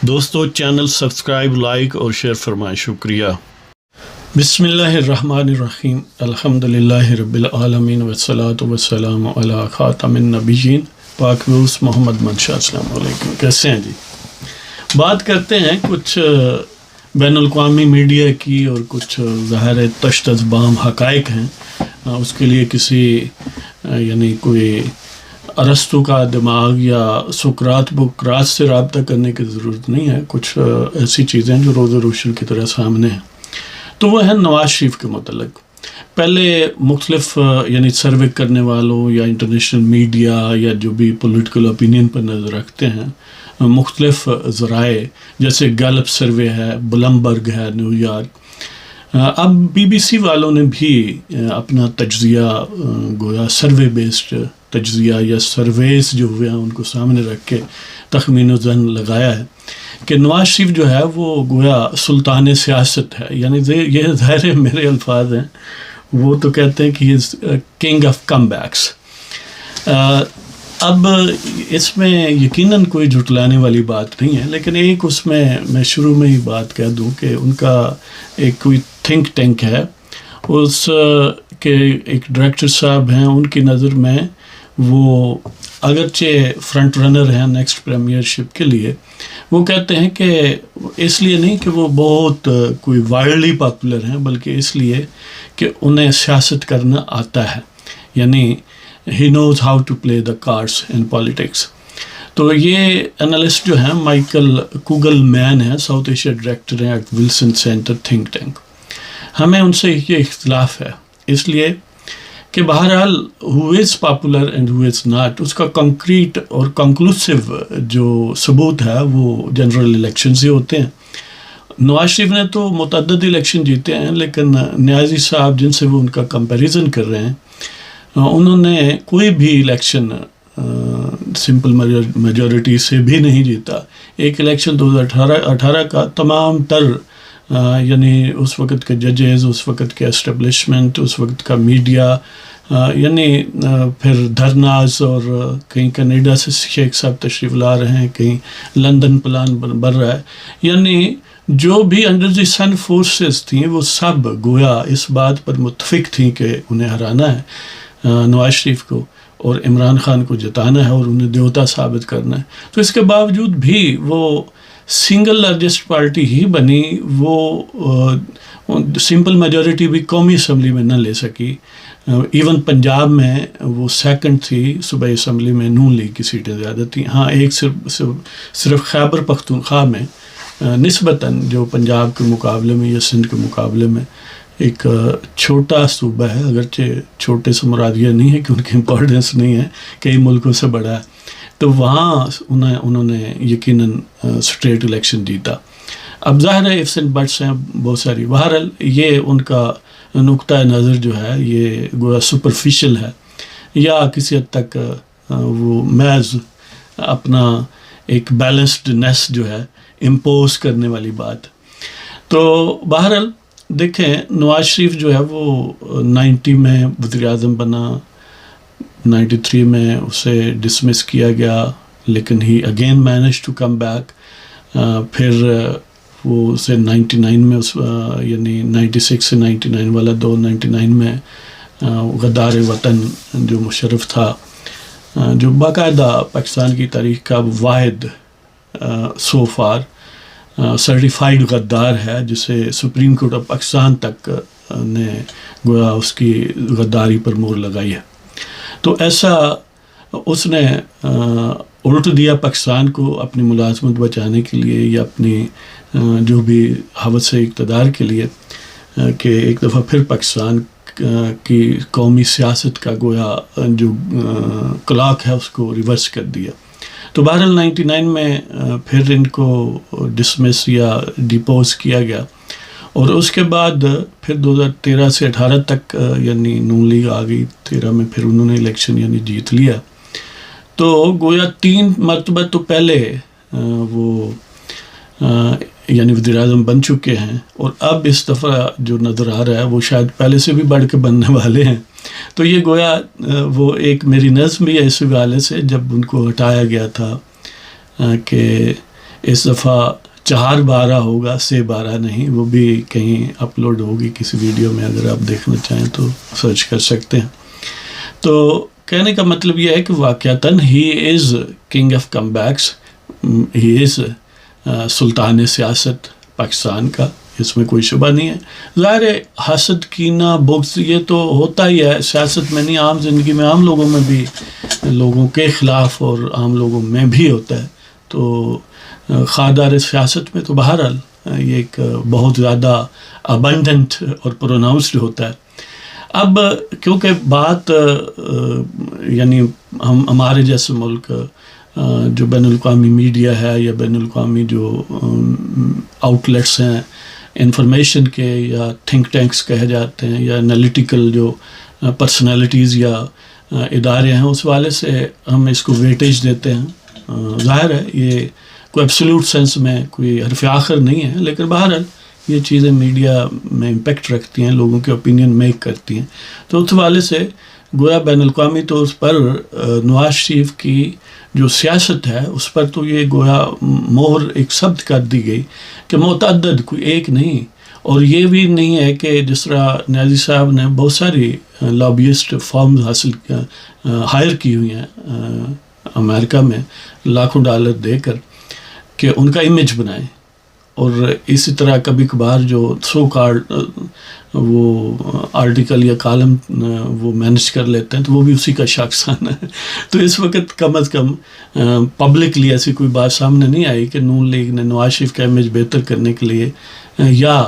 دوستو channel subscribe like اور share فرمائیں، شکریہ۔ بسم اللہ الرحمن الرحیم، الحمدللہ رب العالمین والصلاة والسلام علی خاتم النبیین پاک روس محمد منشا۔ السلام علیکم، کیسے ہیں جی؟ بات کرتے ہیں کچھ بین الاقوامی میڈیا کی اور کچھ ظاہر تشت از بام حقائق ہیں۔ اس کے لیے کسی کوئی ارسطو کا دماغ یا سقراط بقراط سے رابطہ کرنے کی ضرورت نہیں ہے۔ کچھ ایسی چیزیں جو روز روشن کی طرح سامنے ہیں، تو وہ ہے نواز شریف کے متعلق۔ پہلے مختلف سروے کرنے والوں یا انٹرنیشنل میڈیا یا جو بھی پولیٹیکل اوپینین پر نظر رکھتے ہیں، مختلف ذرائع جیسے گیلپ سروے ہے، بلمبرگ ہے نیو یارک، اب بی بی سی والوں نے بھی اپنا تجزیہ گویا سروے بیسڈ تجزیہ یا سرویز جو ہوئے ہیں ان کو سامنے رکھ کے تخمین و ظن لگایا ہے کہ نواز شریف جو ہے وہ گویا سلطان سیاست ہے۔ یہ ظاہر میرے الفاظ ہیں، وہ تو کہتے ہیں کہ کنگ آف کم بیکس۔ اب اس میں یقیناً کوئی جھٹلانے والی بات نہیں ہے، لیکن ایک اس میں شروع میں ہی بات کہہ دوں کہ ان کا ایک کوئی تھنک ٹینک ہے، اس کے ایک ڈائریکٹر صاحب ہیں، ان کی نظر میں وہ اگرچہ فرنٹ رنر ہیں نیکسٹ پریمیئر شپ کے لیے، وہ کہتے ہیں کہ اس لیے نہیں کہ وہ بہت کوئی وائرلی پاپولر ہیں، بلکہ اس لیے کہ انہیں سیاست کرنا آتا ہے، he knows how to play the cards in politics۔ تو یہ انالسٹ جو ہیں مائیکل کوگل مین ہیں، ساؤتھ ایشیا ڈائریکٹر ہیں at Wilson Center think tank. ہمیں ان سے یہ اختلاف ہے، اس لیے کہ بہرحال who is popular and who is not، اس کا کنکریٹ اور کنکلوسیو جو ثبوت ہے وہ جنرل الیکشن سے ہوتے ہیں۔ نواز شریف نے تو متعدد الیکشن جیتے ہیں، لیکن نیازی صاحب جن سے وہ ان کا کمپیریزن کر رہے ہیں، انہوں نے کوئی بھی الیکشن سمپل میجورٹی سے بھی نہیں جیتا۔ ایک الیکشن 2018 کا تمام تر اس وقت کے ججز، اس وقت کے اسٹیبلشمنٹ، اس وقت کا میڈیا، پھر دھرناز، اور کہیں کینیڈا سے شیخ صاحب تشریف لا رہے ہیں، کہیں لندن پلان بن رہا ہے، جو بھی انڈر دی سن فورسز تھیں وہ سب گویا اس بات پر متفق تھیں کہ انہیں ہرانا ہے نواز شریف کو، اور عمران خان کو جتانا ہے اور انہیں دیوتا ثابت کرنا ہے۔ تو اس کے باوجود بھی وہ سنگل لارجسٹ پارٹی ہی بنی، وہ سمپل میجورٹی بھی قومی اسمبلی میں نہ لے سکی۔ ایون پنجاب میں وہ سیکنڈ تھی، صوبائی اسمبلی میں نون لیگ کی سیٹیں زیادہ تھیں۔ ہاں، ایک صرف خیبر پختونخوا میں نسبتاً جو پنجاب کے مقابلے میں یا سندھ کے مقابلے میں ایک چھوٹا صوبہ ہے، اگرچہ چھوٹے سے مراد یہ نہیں ہے کہ ان کی امپورٹنس نہیں ہے، کئی ملکوں سے بڑا ہے، تو وہاں انہوں نے یقیناً اسٹریٹ الیکشن جیتا۔ اب ظاہر ہے ifs and buts ہیں بہت ساری، بہرحال یہ ان کا نقطہ نظر جو ہے یہ گویا سپرفیشل ہے، یا کسی حد تک وہ محض اپنا ایک بیلنسڈنیس جو ہے امپوز کرنے والی بات۔ تو بہرحال دیکھیں، نواز شریف جو ہے وہ 90 میں وزیر اعظم بنا، 93 میں اسے ڈسمس کیا گیا، لیکن he again manage to come back. پھر وہ اسے 99 میں 96 سے 99 والا دور، 99 میں غدار وطن جو مشرف تھا، جو باقاعدہ پاکستان کی تاریخ کا واحد سو فار سرٹیفائیڈ غدار ہے، جسے سپریم کورٹ آف پاکستان تک نے گویا اس کی غداری پر مہر لگائی ہے۔ تو ایسا اس نے الٹ دیا پاکستان کو اپنی ملازمت بچانے کے لیے یا اپنی جو بھی ہوس اقتدار کے لیے، کہ ایک دفعہ پھر پاکستان کی قومی سیاست کا گویا جو کلاک ہے اس کو ریورس کر دیا۔ تو بہرحال 99 میں پھر ان کو ڈسمس یا ڈیپوز کیا گیا، اور اس کے بعد پھر 2013 سے 18 تک نون لیگ آ گئی، 13 میں پھر انہوں نے الیکشن جیت لیا۔ تو گویا 3 مرتبہ تو پہلے وہ وزیر اعظم بن چکے ہیں، اور اب اس دفعہ جو نظر آ رہا ہے وہ شاید پہلے سے بھی بڑھ کے بننے والے ہیں۔ تو یہ گویا وہ ایک میری نظم بھی ہے اس حوالے سے، جب ان کو ہٹایا گیا تھا کہ اس دفعہ 4/12 ہوگا، 6/12 نہیں، وہ بھی کہیں اپلوڈ ہوگی کسی ویڈیو میں، اگر آپ دیکھنا چاہیں تو سرچ کر سکتے ہیں. تو کہنے کا مطلب یہ ہے کہ واقعتاً he is king of comebacks, he is سلطان سیاست پاکستان کا، اس میں کوئی شبہ نہیں ہے. ظاہر ہے حسد، کینہ، بغض یہ تو ہوتا ہی ہے سیاست میں، نہیں عام زندگی میں، عام لوگوں میں بھی، لوگوں کے خلاف اور عام لوگوں میں بھی ہوتا ہے. تو خاردار سیاست میں تو بہرحال یہ ایک بہت زیادہ ابنڈنٹ اور پروناؤنسڈ ہوتا ہے. اب کیونکہ بات یعنی ہمارے جیسے ملک جو بین الاقوامی میڈیا ہے یا بین الاقوامی جو آؤٹلیٹس ہیں انفارمیشن کے، یا تھنک ٹینکس کہے جاتے ہیں، یا انالیٹیکل جو پرسنالٹیز یا ادارے ہیں، اس والے سے ہم اس کو ویٹیج دیتے ہیں. ظاہر ہے یہ کوئی ایبسولوٹ سینس میں کوئی حرف آخر نہیں ہے، لیکن بہرحال یہ چیزیں میڈیا میں امپیکٹ رکھتی ہیں، لوگوں کے اوپینین میک کرتی ہیں. تو اس حوالے سے گویا بین الاقوامی طور پر نواز شریف کی جو سیاست ہے اس پر تو یہ گویا مہر ایک ثبت کر دی گئی کہ متعدد، کوئی ایک نہیں. اور یہ بھی نہیں ہے کہ جس طرح نیازی صاحب نے بہت ساری لابیسٹ فارمز ہائر کی ہوئی ہیں امریکہ میں لاکھوں ڈالر دے کر کہ ان کا امیج بنائیں، اور اسی طرح کبھی کبھار جو سو کارڈ وہ آرٹیکل یا کالم وہ مینیج کر لیتے ہیں تو وہ بھی اسی کا شاخسانہ ہے. تو اس وقت کم از کم پبلکلی ایسی کوئی بات سامنے نہیں آئی کہ نون لیگ نے نواز شریف کا امیج بہتر کرنے کے لیے یا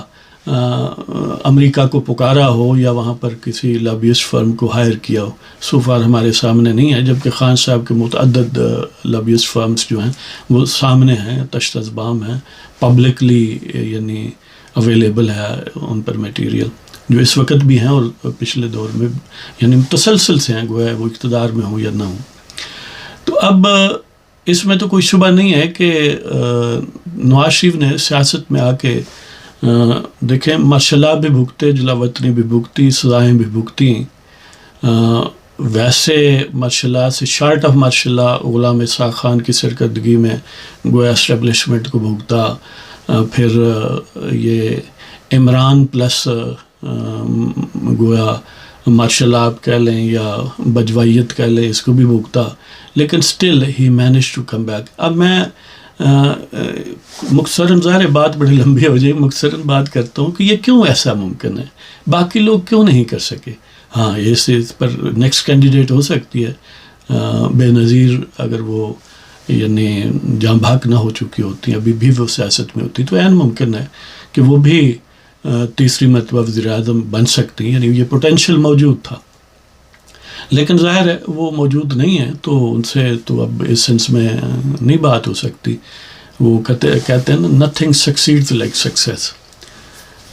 امریکہ کو پکارا ہو یا وہاں پر کسی لابیسٹ فرم کو ہائر کیا ہو. سو فار ہمارے سامنے نہیں ہے، جبکہ خان صاحب کے متعدد لابیسٹ فرمز جو ہیں وہ سامنے ہیں، تشت ازبام ہیں، پبلکلی یعنی اویلیبل ہے ان پر میٹیریل، جو اس وقت بھی ہیں اور پچھلے دور میں یعنی متسلسل سے ہیں، گویا وہ اقتدار میں ہوں یا نہ ہوں. تو اب اس میں تو کوئی شبہ نہیں ہے کہ نواز شریف نے سیاست میں آ کے دیکھیں مارشل لا بھی بھگتے، جلا وطنی بھی بھگتی، سزائیں بھی بھگتی. ویسے مارشل لا سے short of martial law Ghulam Ishaq Khan کی سرکردگی میں گویا اسٹیبلشمنٹ کو بھگتا. پھر یہ عمران پلس گویا مارشل لا آپ کہہ لیں یا بجوائیت کہہ لیں، اس کو بھی بھگتا، لیکن اسٹل ہی مینیج ٹو کم بیک. اب میں مختصراً، ظاہر بات بڑی لمبی ہو جائے، مختصراً بات کرتا ہوں کہ یہ کیوں ایسا ممکن ہے، باقی لوگ کیوں نہیں کر سکے. ہاں اس پر نیکسٹ کینڈیڈیٹ ہو سکتی ہے بے نظیر، اگر وہ یعنی جاں بھاگ نہ ہو چکی ہوتی ہیں، ابھی بھی وہ سیاست میں ہوتی، تو عین ممکن ہے کہ وہ بھی تیسری مرتبہ وزیر اعظم بن سکتی، یعنی یہ پوٹینشیل موجود تھا. لیکن ظاہر ہے وہ موجود نہیں ہے، تو ان سے تو اب اس سینس میں نہیں بات ہو سکتی. وہ کہتے ہیں نا نتھنگ سکسیڈز لائک سکسیس.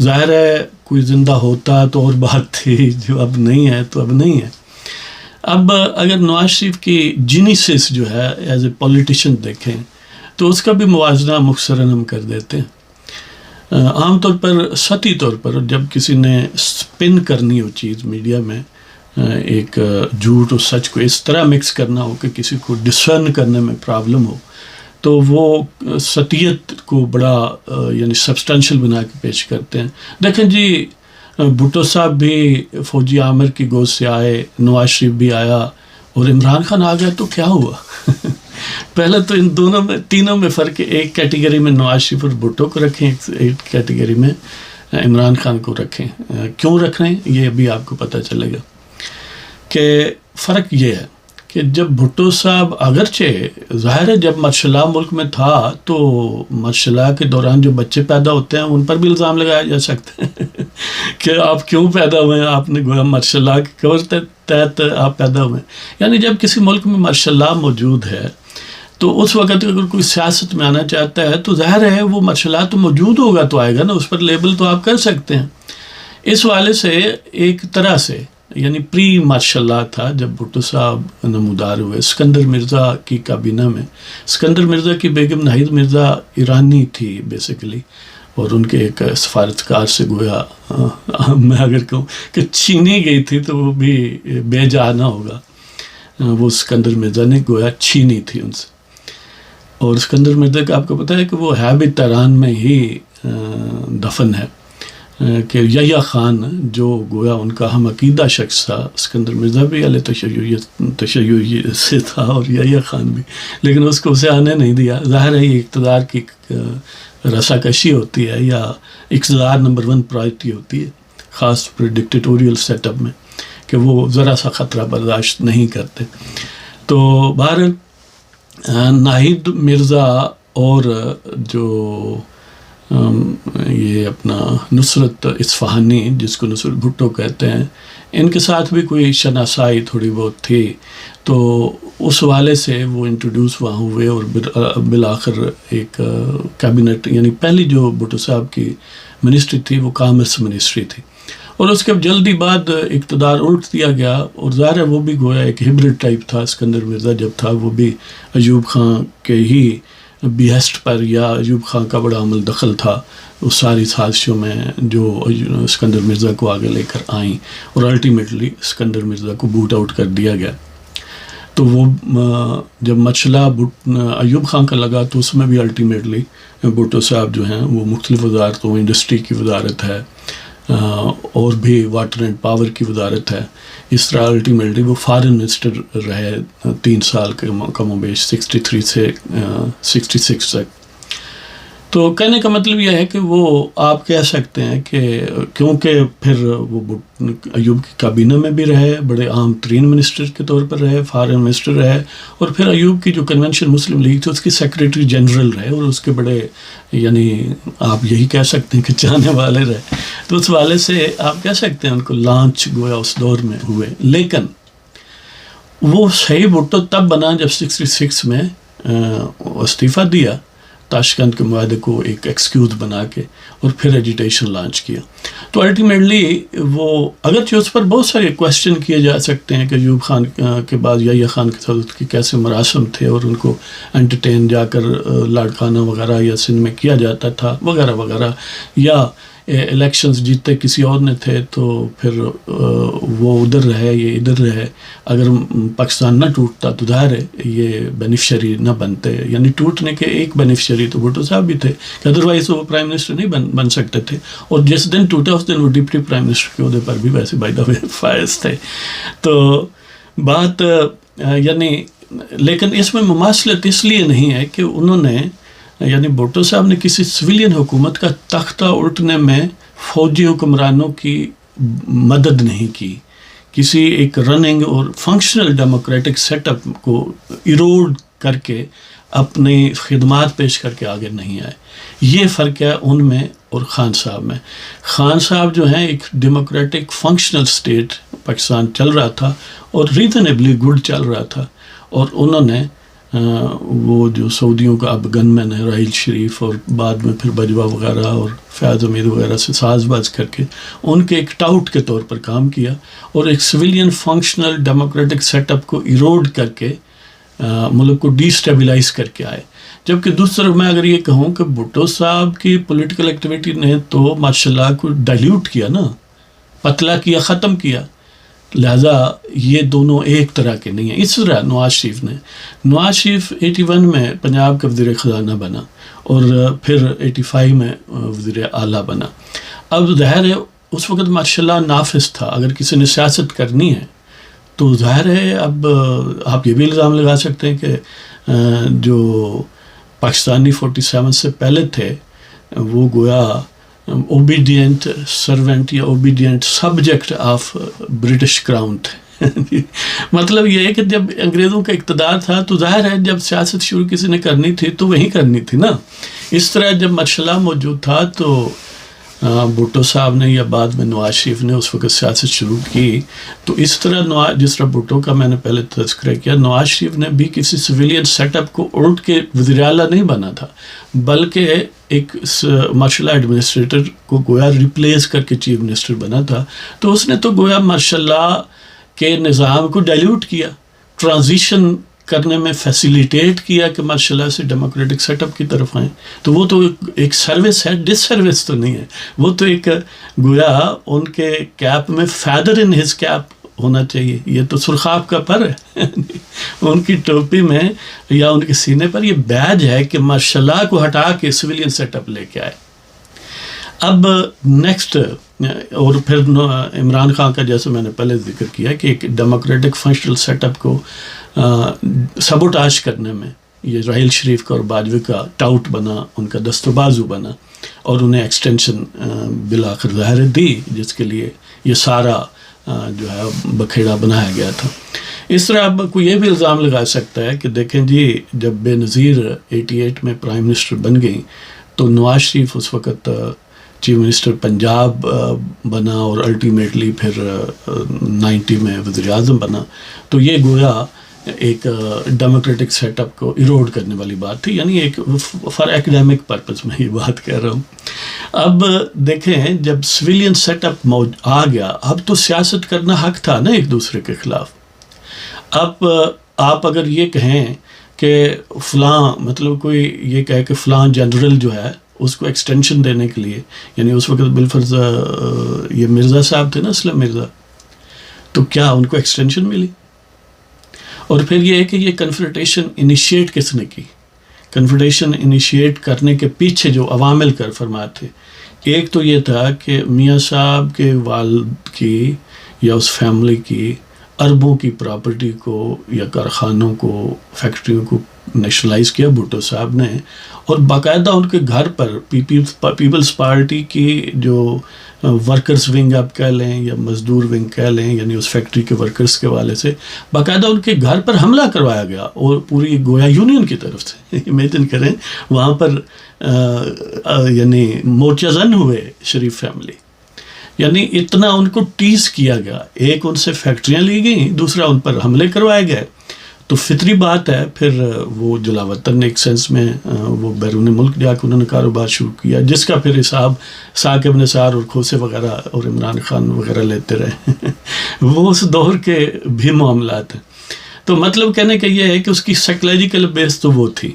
ظاہر ہے کوئی زندہ ہوتا تو اور بات تھی، جو اب نہیں ہے تو اب نہیں ہے. اب اگر نواز شریف کی جینیسس جو ہے ایز اے پولیٹیشین دیکھیں تو اس کا بھی موازنہ مختصراً ہم کر دیتے ہیں. عام طور پر سطحی طور پر جب کسی نے سپن کرنی ہو چیز میڈیا میں، ایک جھوٹ اور سچ کو اس طرح مکس کرنا ہو کہ کسی کو ڈسرن کرنے میں پرابلم ہو، تو وہ سطحیت کو بڑا یعنی سبسٹانشل بنا کے پیش کرتے ہیں. دیکھیں جی، بھٹو صاحب بھی فوجی عامر کی گود سے آئے، نواز شریف بھی آیا، اور عمران خان آ گیا تو کیا ہوا؟ پہلے تو ان دونوں میں، تینوں میں فرق ہے. ایک کیٹیگری میں نواز شریف اور بھٹو کو رکھیں، ایک کیٹیگری میں عمران خان کو رکھیں. کیوں رکھ رہے ہیں یہ بھی آپ کو پتہ چلے گا کہ فرق یہ ہے کہ جب بھٹو صاحب، اگرچہ ظاہر ہے جب مارشل لا ملک میں تھا تو مارشل لا کے دوران جو بچے پیدا ہوتے ہیں ان پر بھی الزام لگایا جا سکتا ہے کہ آپ کیوں پیدا ہوئے ہیں، آپ نے گویا مارشل لا کے کور تحت آپ پیدا ہوئے ہیں. یعنی جب کسی ملک میں مارشل لا موجود ہے تو اس وقت اگر کوئی سیاست میں آنا چاہتا ہے تو ظاہر ہے وہ مارشل لا تو موجود ہوگا تو آئے گا نا، اس پر لیبل تو آپ کر سکتے ہیں. اس والے سے ایک طرح سے یعنی پری مارشل لا تھا جب بھٹو صاحب نمودار ہوئے. اسکندر مرزا کی کابینہ میں، اسکندر مرزا کی بیگم ناہید مرزا ایرانی تھی بیسیکلی، اور ان کے ایک سفارتکار سے گویا میں اگر کہوں کہ چھینی گئی تھی تو وہ بھی بے جا نہ ہوگا، وہ اسکندر مرزا نے گویا چھینی تھی ان سے. اور اسکندر مرزا کا آپ کو پتہ ہے کہ وہ ہے بھی تہران میں ہی دفن ہے، کہ یحییٰ خان جو گویا ان کا ہم عقیدہ شخص تھا، اسکندر مرزا بھی اہل تشیع سے تھا اور یحییٰ خان بھی، لیکن اس کو اسے آنے نہیں دیا۔ ظاہر ہے یہ اقتدار کی رسا کشی ہوتی ہے، یا اقتدار نمبر 1 پرائرٹی ہوتی ہے، خاص پر ڈکٹیٹوریل سیٹ اپ میں، کہ وہ ذرا سا خطرہ برداشت نہیں کرتے۔ تو بہرحال ناہید مرزا اور جو یہ اپنا نصرت اصفہانی، جس کو نصرت بھٹو کہتے ہیں، ان کے ساتھ بھی کوئی شناسائی تھوڑی بہت تھی، تو اس والے سے وہ انٹروڈیوس وہاں ہوئے، اور بالآخر ایک کیبنٹ، یعنی پہلی جو بھٹو صاحب کی منسٹری تھی وہ کامرس منسٹری تھی، اور اس کے جلدی بعد اقتدار الٹ دیا گیا، اور ظاہر ہے وہ بھی گویا ایک ہیبرڈ ٹائپ تھا۔ اسکندر مرزا جب تھا وہ بھی ایوب خان کے ہی بیہسٹ پر، یا ایوب خان کا بڑا عمل دخل تھا اس ساری سازشوں میں جو اسکندر مرزا کو آگے لے کر آئیں، اور الٹیمیٹلی اسکندر مرزا کو بوٹ آؤٹ کر دیا گیا۔ تو وہ جب مچھلا ایوب خان کا لگا تو اس میں بھی الٹیمیٹلی بھٹو صاحب جو ہیں وہ مختلف وزارتوں، انڈسٹری کی وزارت ہے، اور بھی واٹر اینڈ پاور کی وزارت ہے، اس طرح الٹیمیٹلی وہ فارن منسٹر رہے 3 سال کم و بیش، 63 سے 66 تک۔ تو کہنے کا مطلب یہ ہے کہ وہ آپ کہہ سکتے ہیں کہ کیونکہ پھر وہ ایوب کی کابینہ میں بھی رہے، بڑے عام ترین منسٹر کے طور پر رہے، فارن منسٹر رہے، اور پھر ایوب کی جو کنونشن مسلم لیگ تھی اس کی سیکریٹری جنرل رہے، اور اس کے بڑے، یعنی آپ یہی کہہ سکتے ہیں کہ چاہنے والے رہے۔ تو اس والے سے آپ کہہ سکتے ہیں ان کو لانچ گویا اس دور میں ہوئے، لیکن وہ صحیح بھٹو تب بنا جب 66 میں استعفیٰ دیا، تاشقند کے معاہدے کو ایک ایکسکیوز بنا کے، اور پھر ایجیٹیشن لانچ کیا۔ تو الٹیمیٹلی وہ، اگرچہ اس پر بہت سارے کویسچن کیے جا سکتے ہیں کہ ایوب خان کے بعد یحییٰ خان کے ساتھ اس کے کیسے مراسم تھے، اور ان کو انٹرٹین جا کر لاڑکانہ وغیرہ یا سندھ میں کیا جاتا تھا وغیرہ وغیرہ، یا الیکشنز جیتے کسی اور نے تھے تو پھر وہ ادھر رہے یہ ادھر رہے۔ اگر پاکستان نہ ٹوٹتا تو ظاہر ہے یہ بینیفیشری نہ بنتے، یعنی ٹوٹنے کے ایک بینیفیشری تو بھٹو صاحب بھی تھے، کہ ادروائز وہ پرائم منسٹر نہیں بن سکتے تھے، اور جس دن ٹوٹا اس دن وہ ڈپٹی پرائم منسٹر کے عہدے پر بھی ویسے بائی دا وے فائز تھے۔ تو بات یعنی، لیکن اس میں مماثلت اس لیے نہیں ہے کہ انہوں نے، یعنی بھٹو صاحب نے کسی سویلین حکومت کا تختہ الٹنے میں فوجی حکمرانوں کی مدد نہیں کی، کسی ایک رننگ اور فنکشنل ڈیموکریٹک سیٹ اپ کو ایروڈ کر کے اپنی خدمات پیش کر کے آگے نہیں آئے۔ یہ فرق ہے ان میں اور خان صاحب میں۔ خان صاحب جو ہیں ایک ڈیموکریٹک فنکشنل سٹیٹ پاکستان چل رہا تھا، اور ریزنیبلی گڈ چل رہا تھا، اور انہوں نے وہ جو سعودیوں کا اب گن مین ہے راحیل شریف، اور بعد میں پھر بجوا وغیرہ اور فیاض امیر وغیرہ سے ساز باز کر کے ان کے ایک ٹاؤٹ کے طور پر کام کیا، اور ایک civilian functional democratic set up کو ایروڈ کر کے ملک کو ڈی اسٹیبلائز کر کے آئے۔ جبکہ دوسری طرف میں اگر یہ کہوں کہ بھٹو صاحب کی پولیٹیکل ایکٹیویٹی نے تو ماشاء اللہ کو ڈائلیوٹ کیا نا، پتلا کیا، ختم کیا، لہذا یہ دونوں ایک طرح کے نہیں ہیں۔ اس طرح نواز شریف 81 میں پنجاب کا وزیر خزانہ بنا، اور پھر 85 میں وزیر اعلیٰ بنا۔ اب ظاہر ہے اس وقت ماشاء اللہ نافذ تھا، اگر کسی نے سیاست کرنی ہے تو ظاہر ہے اب آپ یہ بھی الزام لگا سکتے ہیں کہ جو پاکستانی 47 سے پہلے تھے وہ گویا اوبیڈینٹ سرونٹ یا obedient subject of British crown تھے۔ مطلب یہ ہے کہ جب انگریزوں کا اقتدار تھا تو ظاہر ہے جب سیاست شروع کسی نے کرنی تھی تو وہیں کرنی تھی نا۔ اس طرح جب ماشاءاللہ موجود تھا تو بھٹو صاحب نے یا بعد میں نواز شریف نے اس وقت سیاست شروع کی، تو اس طرح جس طرح بھٹو کا میں نے پہلے تذکرہ کیا، نواز شریف نے بھی کسی سویلین سیٹ اپ کو الٹ کے وزیر اعلیٰ نہیں بنا تھا، بلکہ ایک ماشاء اللہ ایڈمنسٹریٹر کو گویا ریپلیس کر کے چیف منسٹر بنا تھا۔ تو اس نے تو گویا ماشاء اللہ کے نظام کو ڈائلیوٹ کیا، ٹرانزیشن کرنے میں فیسیلیٹیٹ کیا کہ ماشاء اللہ سے ڈیموکریٹک سیٹ اپ کی طرف آئیں۔ تو وہ تو ایک سروس ہے، ڈس سروس تو نہیں ہے، وہ تو ایک گویا ان کے کیپ میں فیدر ان ہز کیپ ہونا چاہیے. یہ تو سرخاب کا پر ہے. ان کی ٹوپی میں یا ان کے سینے پر یہ بیج ہے کہ ماشاء اللہ کو ہٹا کے سویلین سیٹ اپ لے کے آئے. اب نیکسٹ اور پھر عمران خان کا جیسے میں نے پہلے ذکر کیا کہ ایک ڈیموکریٹک فنکشنل سیٹ اپ کو سبوٹاج کرنے میں یہ راحیل شریف کا اور باجوہ کا ٹاؤٹ بنا, ان کا دست و بازو بنا, اور انہیں ایکسٹینشن بالآخر ظاہر دی جس کے لیے یہ سارا جو ہے بکھیڑا بنایا گیا تھا. اس طرح اب کوئی یہ بھی الزام لگا سکتا ہے کہ دیکھیں جی جب بے نظیر 88 میں پرائم منسٹر بن گئی تو نواز شریف اس وقت چیف منسٹر پنجاب بنا اور الٹیمیٹلی پھر 90 میں وزیر اعظم بنا, تو یہ گویا ایک ڈیموکریٹک سیٹ اپ کو ایروڈ کرنے والی بات تھی. یعنی ایک فار ایکڈیمک پرپز میں یہ بات کہہ رہا ہوں. اب دیکھیں جب سویلین سیٹ اپ آ گیا اب تو سیاست کرنا حق تھا نا ایک دوسرے کے خلاف. اب آپ اگر یہ کہیں کہ فلاں مطلب کوئی یہ کہے کہ فلاں جنرل جو ہے اس کو ایکسٹینشن دینے کے لیے, یعنی اس وقت بالفرض یہ مرزا صاحب تھے نا اسلم مرزا, تو کیا ان کو ایکسٹینشن ملی؟ اور پھر یہ ہے کہ یہ کنفرنٹیشن انیشیٹ کس نے کی؟ کنفرنٹیشن انیشیٹ کرنے کے پیچھے جو عوامل کر فرماتے تھے, ایک تو یہ تھا کہ میاں صاحب کے والد کی یا اس فیملی کی اربوں کی پراپرٹی کو یا کارخانوں کو فیکٹریوں کو نیشنلائز کیا بھٹو صاحب نے, اور باقاعدہ ان کے گھر پر پیپلز پارٹی کی جو ورکرز ونگ آپ کہہ لیں یا مزدور ونگ کہہ لیں, یعنی اس فیکٹری کے ورکرز کے والے سے باقاعدہ ان کے گھر پر حملہ کروایا گیا, اور پوری گویا یونین کی طرف سے. امیجن کریں وہاں پر یعنی مورچہ زن ہوئے شریف فیملی, یعنی اتنا ان کو ٹیز کیا گیا. ایک ان سے فیکٹریاں لی گئیں, دوسرا ان پر حملے کروائے گئے. تو فطری بات ہے پھر وہ جلاوطن ایک سینس میں وہ بیرون ملک جا کے انہوں نے کاروبار شروع کیا, جس کا پھر حساب ثاقب نثار اور کھوسے وغیرہ اور عمران خان وغیرہ لیتے رہے. وہ اس دور کے بھی معاملات ہیں. تو مطلب کہنے کا یہ ہے کہ اس کی سائیکولوجیکل بیس تو وہ تھی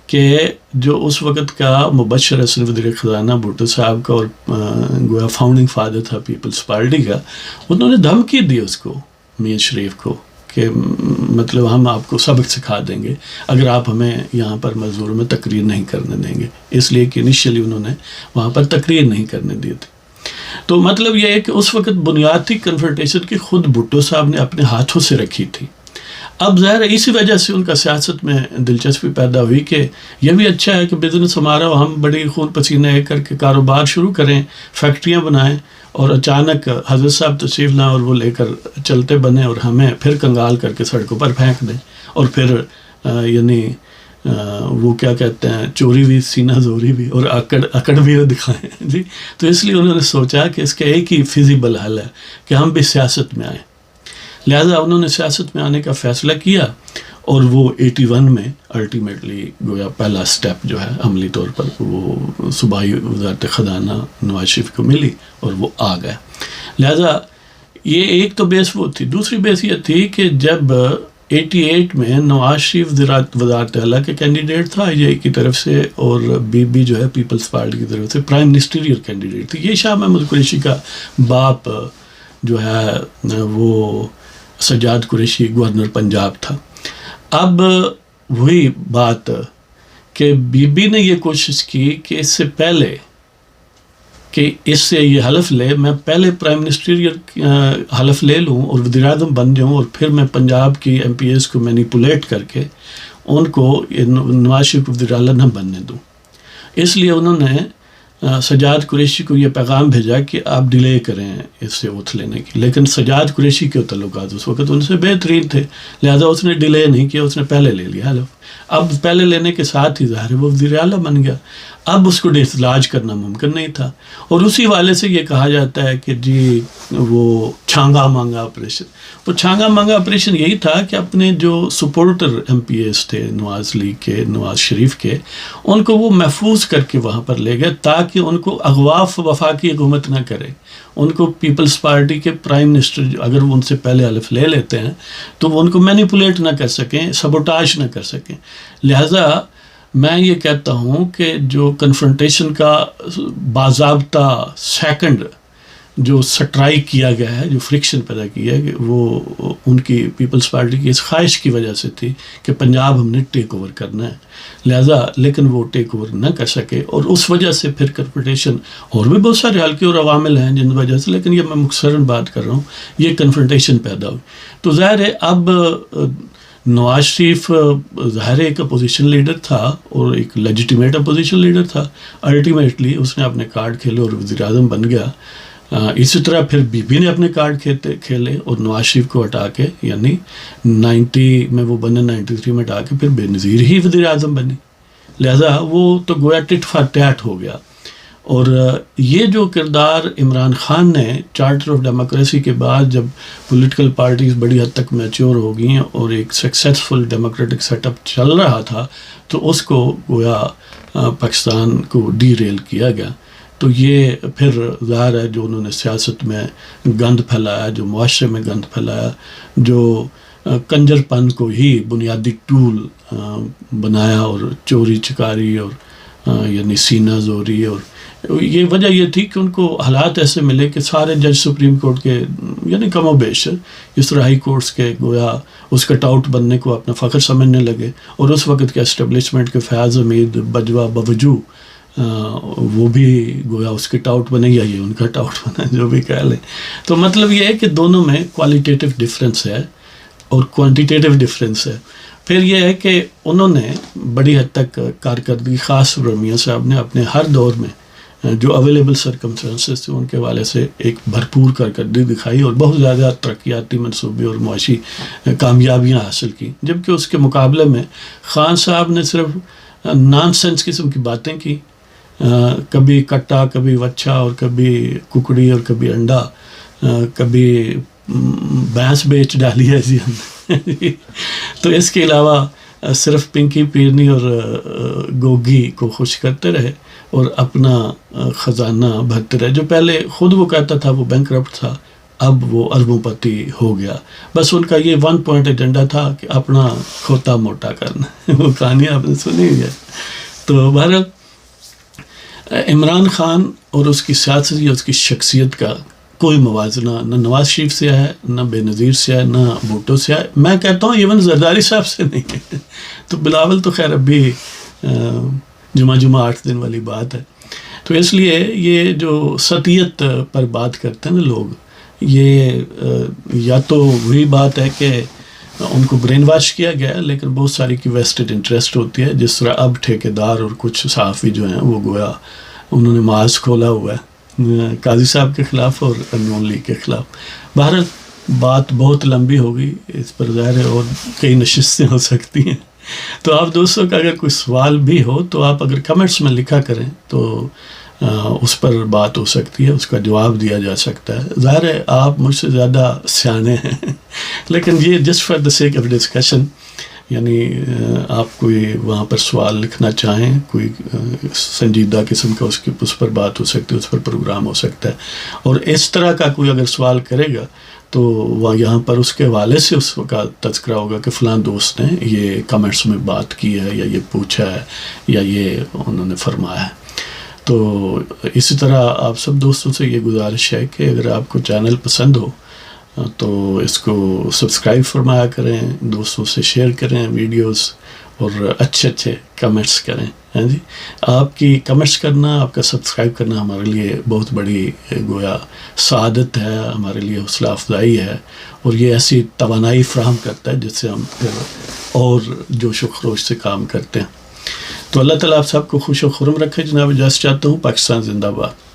کہ جو اس وقت کا مبشر اصل وزیر خزانہ بھٹو صاحب کا اور گویا فاؤنڈنگ فادر تھا پیپلز پارٹی کا, انہوں نے دھمکی دی اس کو میاں شریف کو کہ مطلب ہم آپ کو سبق سکھا دیں گے اگر آپ ہمیں یہاں پر مزدوروں میں تقریر نہیں کرنے دیں گے, اس لیے کہ انیشیلی انہوں نے وہاں پر تقریر نہیں کرنے دی تھی. تو مطلب یہ ہے کہ اس وقت بنیادی کنفرنٹیشن کی خود بھٹو صاحب نے اپنے ہاتھوں سے رکھی تھی. اب ظاہر ہے اسی وجہ سے ان کا سیاست میں دلچسپی پیدا ہوئی کہ یہ بھی اچھا ہے کہ بزنس ہمارا, ہم بڑی خون پسینہ ایک کر کے کاروبار شروع کریں, فیکٹریاں بنائیں, اور اچانک حضرت صاحب تشریف لائیں اور وہ لے کر چلتے بنے اور ہمیں پھر کنگال کر کے سڑکوں پر پھینک دیں, اور پھر یعنی وہ کیا کہتے ہیں چوری بھی سینہ زوری بھی اور اکڑ بھی دکھائیں جی. تو اس لیے انہوں نے سوچا کہ اس کا ایک ہی فیزیبل حل ہے کہ ہم بھی سیاست میں آئیں. لہذا انہوں نے سیاست میں آنے کا فیصلہ کیا, اور وہ 81 میں الٹیمیٹلی گویا پہلا سٹیپ جو ہے عملی طور پر وہ صوبائی وزارت خزانہ نواز شریف کو ملی اور وہ آ گیا. لہذا یہ ایک تو بیس وہ تھی. دوسری بیس یہ تھی کہ جب 88 میں نواز شریف وزارت اعلیٰ کے کینڈیڈیٹ تھا آئی کی طرف سے, اور بی بی جو ہے پیپلز پارٹی کی طرف سے پرائم منسٹریل کینڈیڈیٹ تھی. یہ شاہ محمود قریشی کا باپ جو ہے وہ سجاد قریشی گورنر پنجاب تھا. اب وہی بات کہ بی بی نے یہ کوشش کی کہ اس سے پہلے کہ اس سے یہ حلف لے, میں پہلے پرائم منسٹریل حلف لے لوں اور وزیر اعظم بن جاؤں, اور پھر میں پنجاب کی ایم پی ایز کو مینیپولیٹ کر کے ان کو نواز شریف کو وزیر اعلیٰ نہ بننے دوں. اس لیے انہوں نے سجاد قریشی کو یہ پیغام بھیجا کہ آپ ڈیلے کریں اس سے اوتھ لینے کی. لیکن سجاد قریشی کے تعلقات اس وقت ان سے بہترین تھے, لہذا اس نے ڈیلے نہیں کیا, اس نے پہلے لے لیا حلف. اب پہلے لینے کے ساتھ ہی ظاہر وہ وزیر اعلیٰ بن گیا. اب اس کو ڈسلاج کرنا ممکن نہیں تھا, اور اسی والے سے یہ کہا جاتا ہے کہ جی وہ چھانگا مانگا آپریشن. وہ چھانگا مانگا آپریشن یہی تھا کہ اپنے جو سپورٹر ایم پی ایز تھے نواز لیگ کے, نواز شریف کے, ان کو وہ محفوظ کر کے وہاں پر لے گئے تاکہ ان کو اغواف وفاقی حکومت نہ کرے. ان کو پیپلز پارٹی کے پرائم منسٹر اگر وہ ان سے پہلے حلف لے لیتے ہیں تو وہ ان کو مینیپولیٹ نہ کر سکیں, سبوٹاج نہ کر سکیں. لہٰذا میں یہ کہتا ہوں کہ جو کنفرنٹیشن کا باضابطہ سیکنڈ جو سٹرائی کیا گیا ہے, جو فرکشن پیدا کیا ہے, کہ وہ ان کی پیپلز پارٹی کی اس خواہش کی وجہ سے تھی کہ پنجاب ہم نے ٹیک اوور کرنا ہے, لہٰذا لیکن وہ ٹیک اوور نہ کر سکے, اور اس وجہ سے پھر کنفرنٹیشن, اور بھی بہت سارے حلقے اور عوامل ہیں جن وجہ سے, لیکن یہ میں مختصراً بات کر رہا ہوں, یہ کنفرنٹیشن پیدا ہوئی. تو ظاہر ہے اب نواز شریف ظاہر ایک اپوزیشن لیڈر تھا اور ایک لیجیٹیمیٹ اپوزیشن لیڈر تھا, الٹیمیٹلی اس نے اپنے کارڈ کھیلے اور وزیر اعظم بن گیا. اسی طرح پھر بی بی نے اپنے کارڈ کھیلے اور نواز شریف کو ہٹا کے, یعنی 90 میں وہ بنے, 93 میں ہٹا کے پھر بے نظیر ہی وزیر اعظم بنی, لہذا وہ تو گویا ٹٹ فار ٹیٹ ہو گیا. اور یہ جو کردار عمران خان نے چارٹر آف ڈیموکریسی کے بعد جب پولیٹیکل پارٹیز بڑی حد تک میچور ہو گئی ہیں اور ایک سکسیسفل ڈیموکریٹک سیٹ اپ چل رہا تھا, تو اس کو گویا پاکستان کو ڈی ریل کیا گیا. تو یہ پھر ظاہر ہے جو انہوں نے سیاست میں گند پھیلایا, جو معاشرے میں گند پھیلایا, جو کنجر پن کو ہی بنیادی ٹول بنایا, اور چوری چکاری اور یعنی سینہ زوری, اور یہ وجہ یہ تھی کہ ان کو حالات ایسے ملے کہ سارے جج سپریم کورٹ کے یعنی کم و بیش اس طرح ہائی کورٹس کے گویا اس کٹ آؤٹ بننے کو اپنا فخر سمجھنے لگے, اور اس وقت کے اسٹیبلشمنٹ کے فیاض حمید, بجوا, باوجو وہ بھی گویا اس کٹ آؤٹ بنے, یا یہ ان کٹ آؤٹ بنا, جو بھی کہہ لیں. تو مطلب یہ ہے کہ دونوں میں کوالیٹیٹو ڈفرینس ہے اور کوانٹیٹیو ڈفرینس ہے. پھر یہ ہے کہ انہوں نے بڑی حد تک کارکردگی, خاص رمیہ صاحب نے اپنے ہر دور میں جو اویلیبل سرکمسٹانسز تھے ان کے حوالے سے ایک بھرپور کارکردگی دکھائی اور بہت زیادہ ترقیاتی منصوبے اور معاشی کامیابیاں حاصل کی, جبکہ اس کے مقابلے میں خان صاحب نے صرف نان سینس قسم کی باتیں کی, کبھی کٹا, کبھی وچھا, اور کبھی ککڑی, اور کبھی انڈا, کبھی بھینس بیچ ڈالی ہے جی ہم نے. تو اس کے علاوہ صرف پنکی پیرنی اور گوگی کو خوش کرتے رہے اور اپنا خزانہ بھرتے رہے. جو پہلے خود وہ کہتا تھا وہ بینکرپٹ تھا, اب وہ اربوں پتی ہو گیا. بس ان کا یہ 1 پوائنٹ ایجنڈا تھا کہ اپنا کھوتا موٹا کرنا. وہ کہانی آپ نے سنی ہوئی ہے. تو بہرحال عمران خان اور اس کی سیاست یا اس کی شخصیت کا کوئی موازنہ نہ نواز شریف سے ہے, نہ بے نظیر سے ہے, نہ بھٹو سے ہے. میں کہتا ہوں ایون زرداری صاحب سے نہیں ہے. تو بلاول تو خیر اب بھی جمعہ 8 دن والی بات ہے. تو اس لیے یہ جو سطحیت پر بات کرتے ہیں نا لوگ, یہ یا تو وہی بات ہے کہ ان کو برین واش کیا گیا ہے, لیکن بہت ساری کی ویسٹڈ انٹرسٹ ہوتی ہے. جس طرح اب ٹھیکیدار اور کچھ صحافی جو ہیں وہ گویا انہوں نے معاذ کھولا ہوا ہے قاضی صاحب کے خلاف اور نون لیگ کے خلاف. بہرحال بات بہت لمبی ہوگی, اس پر ظاہر ہے اور کئی نشستیں ہو سکتی ہیں. تو آپ دوستوں کا اگر کوئی سوال بھی ہو تو آپ اگر کمنٹس میں لکھا کریں تو اس پر بات ہو سکتی ہے, اس کا جواب دیا جا سکتا ہے. ظاہر ہے آپ مجھ سے زیادہ سیانے ہیں, لیکن یہ just for the sake of discussion, یعنی آپ کوئی وہاں پر سوال لکھنا چاہیں, کوئی سنجیدہ قسم کا اس پر بات ہو سکتی ہے, اس پر پروگرام ہو سکتا ہے. اور اس طرح کا کوئی اگر سوال کرے گا تو وہ یہاں پر اس کے حوالے سے اس کا تذکرہ ہوگا کہ فلاں دوست نے یہ کمنٹس میں بات کی ہے, یا یہ پوچھا ہے, یا یہ انہوں نے فرمایا ہے. تو اسی طرح آپ سب دوستوں سے یہ گزارش ہے کہ اگر آپ کو چینل پسند ہو تو اس کو سبسکرائب فرمایا کریں, دوستوں سے شیئر کریں ویڈیوز, اور اچھے کمنٹس کریں. ہاں جی, آپ کی کمنٹس کرنا, آپ کا سبسکرائب کرنا ہمارے لیے بہت بڑی گویا سعادت ہے, ہمارے لیے حوصلہ افزائی ہے, اور یہ ایسی توانائی فراہم کرتا ہے جس سے ہم پھر اور جوش و خروش سے کام کرتے ہیں. تو اللہ تعالیٰ آپ سب کو خوش و خرم رکھے. جناب اجازت چاہتا ہوں. پاکستان زندہ باد.